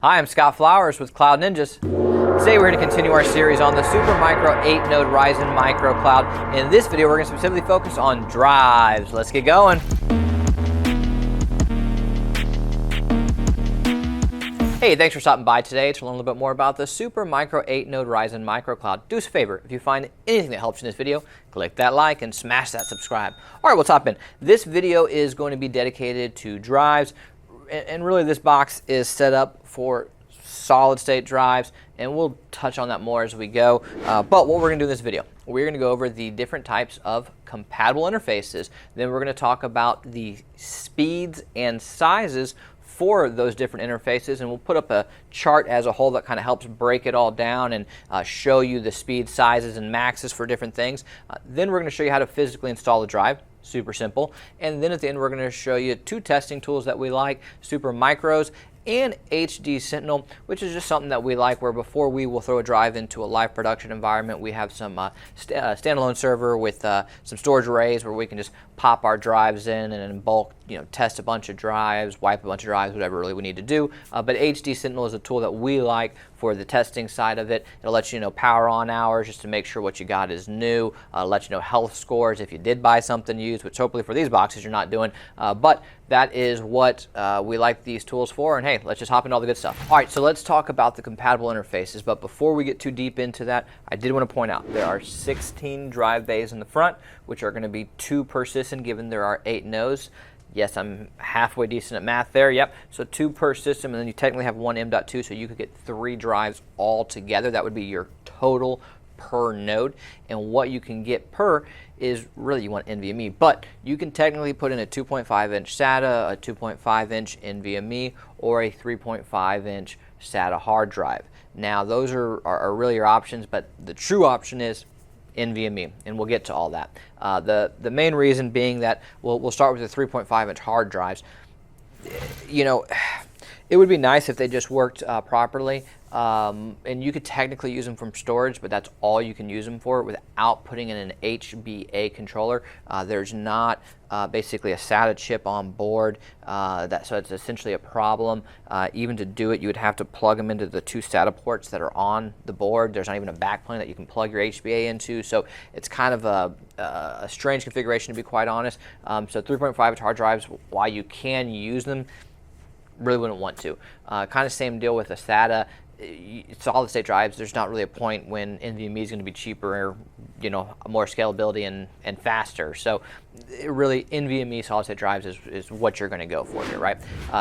Hi, I'm Scott Flowers with Cloud Ninjas. Today we're going to continue our series on the Supermicro 8-node Ryzen MicroCloud. In this video, we're going to specifically focus on drives. Let's get going. Hey, thanks for stopping by today to learn a little bit more about the Supermicro 8-node Ryzen MicroCloud. Do us a favor, if you find anything that helps in this video, click that like and smash that subscribe. All right, we'll top in. This video is going to be dedicated to drives. And really this box is set up for solid state drives, and we'll touch on that more as we go. But what we're going to do in this video, we're going to go over the different types of compatible interfaces. Then we're going to talk about the speeds and sizes for those different interfaces, and we'll put up a chart as a whole that kind of helps break it all down and show you the speed, sizes, and maxes for different things. Then we're going to show you how to physically install the drive. Super simple. And then at the end, we're going to show you two testing tools that we like, Supermicros and HD Sentinel, which is just something that we like, where before we will throw a drive into a live production environment, we have some standalone server with some storage arrays where we can just pop our drives in and in bulk, test a bunch of drives, wipe a bunch of drives, whatever really we need to do. But HD Sentinel is a tool that we like for the testing side of it. It'll let you know power on hours just to make sure what you got is new, let you know health scores if you did buy something used, which hopefully for these boxes you're not doing. But that is what we like these tools for. And hey, let's just hop into all the good stuff. All right, so let's talk about the compatible interfaces. But before we get too deep into that, I did want to point out there are 16 drive bays in the front, which are going to be 2 per system, given there are 8 nodes. Yes, I'm halfway decent at math there. Yep. So 2 per system, and then you technically have one M.2, so you could get 3 drives all together. That would be your total per node. And what you can get per is really you want NVMe, but you can technically put in a 2.5-inch SATA, a 2.5-inch NVMe, or a 3.5-inch SATA hard drive. Now, those are really your options, but the true option is NVMe, and we'll get to all that. The main reason being that we'll start with the 3.5-inch hard drives. It would be nice if they just worked properly, and you could technically use them from storage, but that's all you can use them for without putting in an HBA controller. There's not basically a SATA chip on board, so it's essentially a problem. Even to do it, you would have to plug them into the 2 SATA ports that are on the board. There's not even a backplane that you can plug your HBA into, so it's kind of a strange configuration, to be quite honest. So 3.5-inch hard drives, while you can use them, really wouldn't want to. Kind of same deal with a SATA. Solid state drives, there's not really a point when NVMe is going to be cheaper, more scalability and faster. So really NVMe solid state drives is what you're going to go for here, right?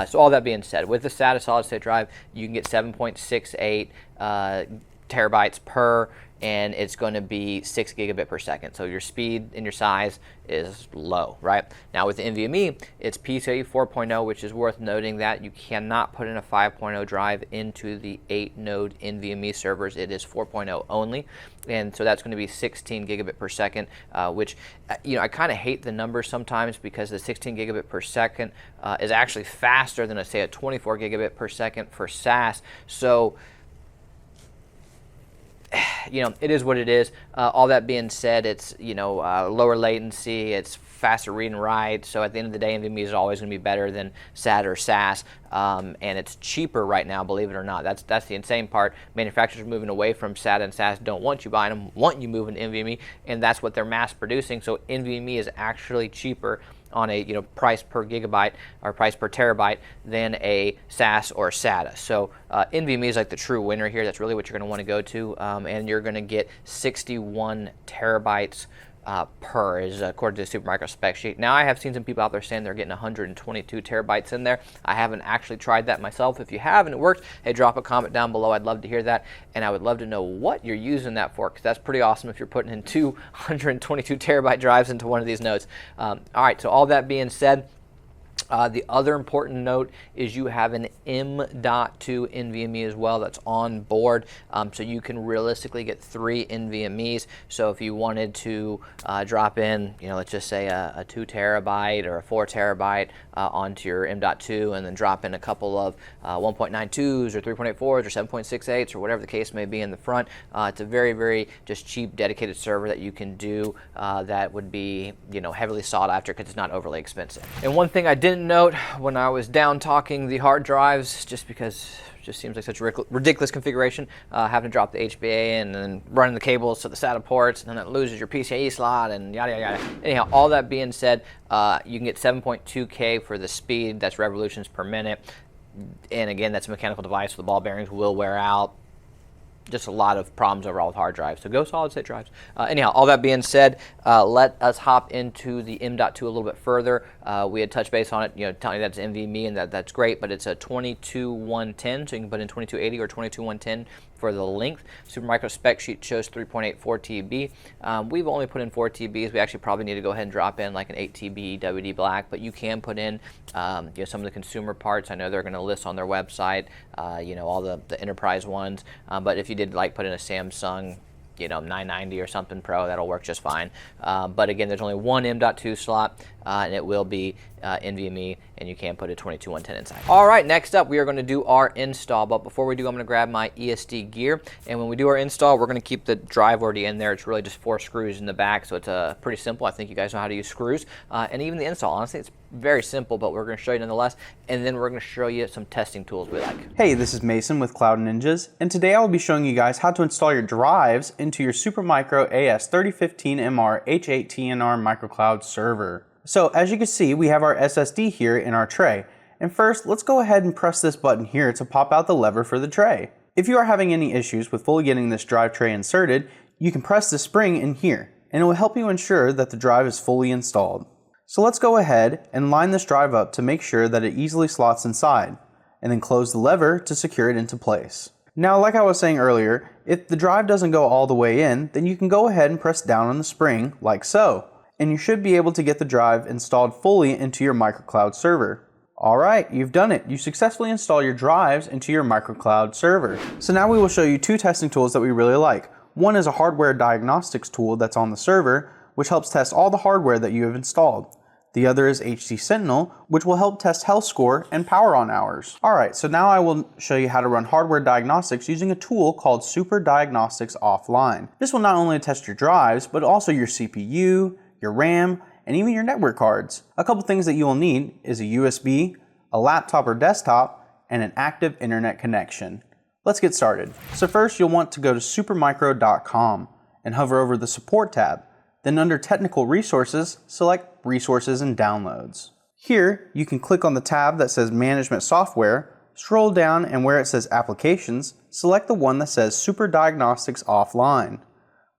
So all that being said, with the SATA solid state drive, you can get 7.68 terabytes per, and it's going to be 6 gigabit per second. So your speed and your size is low, right? Now with the NVMe, it's PCIe 4.0, which is worth noting that you cannot put in a 5.0 drive into the 8-node NVMe servers. It is 4.0 only, and so that's going to be 16 gigabit per second, which, I kind of hate the numbers sometimes, because the 16 gigabit per second is actually faster than, say, a 24 gigabit per second for SAS. So it is what it is. All that being said, it's lower latency, it's faster read and write. So at the end of the day, NVMe is always going to be better than SATA or SAS, and it's cheaper right now, believe it or not. That's the insane part. Manufacturers are moving away from SATA and SAS, don't want you buying them, want you moving to NVMe, and that's what they're mass producing. So NVMe is actually cheaper on a price per gigabyte or price per terabyte than a SAS or SATA. So NVMe is like the true winner here. That's really what you're going to want to go to, and you're going to get 61 terabytes per, is according to the Supermicro spec sheet. Now, I have seen some people out there saying they're getting 122 terabytes in there. I haven't actually tried that myself. If you have and it worked, hey, drop a comment down below. I'd love to hear that, and I would love to know what you're using that for, because that's pretty awesome if you're putting in 222 terabyte drives into one of these nodes. All right, so all that being said, the other important note is you have an M.2 NVMe as well that's on board, so you can realistically get 3 NVMe's. So if you wanted to drop in, let's just say a 2 terabyte or a 4 terabyte onto your M.2, and then drop in a couple of 1.92s or 3.84s or 7.68s or whatever the case may be in the front, it's a very, very just cheap dedicated server that you can do that would be heavily sought after, because it's not overly expensive. And one thing I didn't note when I was down talking the hard drives, just because just seems like such a ridiculous configuration, having to drop the HBA and then running the cables to the SATA ports, and then it loses your PCIe slot and yada yada yada. Anyhow, all that being said, you can get 7.2K for the speed. That's revolutions per minute. And again, that's a mechanical device, so the ball bearings will wear out. Just a lot of problems overall with hard drives. So go solid state drives. Anyhow, all that being said, let us hop into the M.2 a little bit further. We had touched base on it, telling you that's NVMe and that's great, but it's a 22110, so you can put in 2280 or 22110 for the length. Supermicro spec sheet shows 3.84 TB. We've only put in 4 TBs. We actually probably need to go ahead and drop in like an 8 TB WD black, but you can put in some of the consumer parts. I know they're going to list on their website, all the enterprise ones, but if you did like put in a Samsung 990 or something Pro, that'll work just fine. But again, there's only one M.2 slot, and it will be NVMe, and you can put a 22110 inside. All right, next up, we are going to do our install. But before we do, I'm going to grab my ESD gear. And when we do our install, we're going to keep the drive already in there. It's really just 4 screws in the back, so it's pretty simple. I think you guys know how to use screws. And even the install, honestly, it's very simple, but we're going to show you nonetheless. And then we're going to show you some testing tools we like. Hey, this is Mason with Cloud Ninjas, and today I will be showing you guys how to install your drives into your Supermicro AS-3015MR-H8TNR MicroCloud server. So as you can see, we have our SSD here in our tray. And first, let's go ahead and press this button here to pop out the lever for the tray. If you are having any issues with fully getting this drive tray inserted, you can press the spring in here, and it will help you ensure that the drive is fully installed. So let's go ahead and line this drive up to make sure that it easily slots inside, and then close the lever to secure it into place. Now, like I was saying earlier, if the drive doesn't go all the way in, then you can go ahead and press down on the spring like so, and you should be able to get the drive installed fully into your MicroCloud server. Alright, you've done it. You successfully installed your drives into your MicroCloud server. So now we will show you 2 testing tools that we really like. One is a hardware diagnostics tool that's on the server, which helps test all the hardware that you have installed. The other is HD Sentinel, which will help test health score and power on hours. Alright, so now I will show you how to run hardware diagnostics using a tool called Super Diagnostics Offline. This will not only test your drives, but also your CPU, your RAM, and even your network cards. A couple things that you will need is a USB, a laptop or desktop, and an active internet connection. Let's get started. So first, you'll want to go to supermicro.com and hover over the support tab. Then under technical resources, select resources and downloads. Here, you can click on the tab that says management software, scroll down, and where it says applications, select the one that says Super Diagnostics Offline.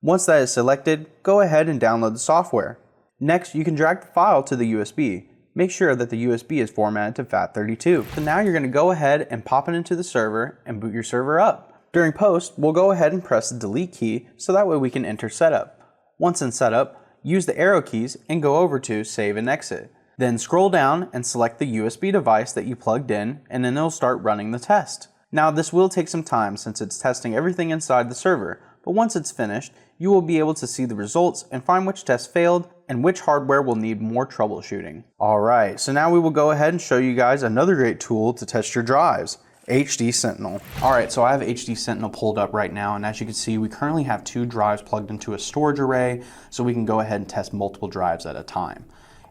Once that is selected, go ahead and download the software. Next, you can drag the file to the USB. Make sure that the USB is formatted to FAT32. So now you're going to go ahead and pop it into the server and boot your server up. During post, we'll go ahead and press the delete key so that way we can enter setup. Once in setup, use the arrow keys and go over to save and exit. Then scroll down and select the USB device that you plugged in, and then it'll start running the test. Now this will take some time since it's testing everything inside the server, but once it's finished, you will be able to see the results and find which test failed and which hardware will need more troubleshooting. Alright, so now we will go ahead and show you guys another great tool to test your drives, HD Sentinel. Alright, so I have HD Sentinel pulled up right now, and as you can see, we currently have 2 drives plugged into a storage array, so we can go ahead and test multiple drives at a time.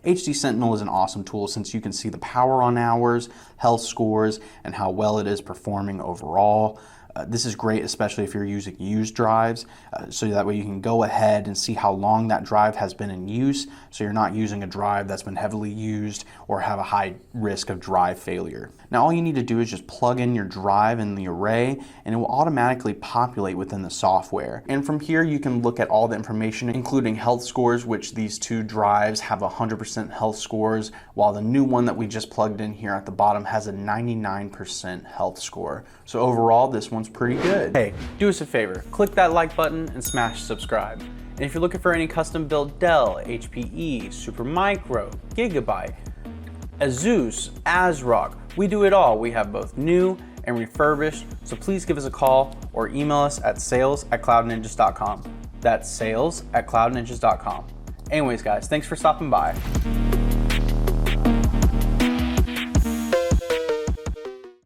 HD Sentinel is an awesome tool since you can see the power on hours, health scores, and how well it is performing overall. This is great, especially if you're using used drives, so that way you can go ahead and see how long that drive has been in use, so you're not using a drive that's been heavily used or have a high risk of drive failure. Now all you need to do is just plug in your drive in the array, and it will automatically populate within the software. And from here you can look at all the information, including health scores, which these 2 drives have 100% health scores, while the new one that we just plugged in here at the bottom has a 99% health score. So overall, this one's pretty good. Hey, do us a favor, click that like button and smash subscribe. And if you're looking for any custom built Dell, HPE, Supermicro, Gigabyte, Asus, ASRock, we do it all. We have both new and refurbished, so please give us a call or email us at sales@cloudninjas.com. That's sales@cloudninjas.com. Anyways guys, thanks for stopping by.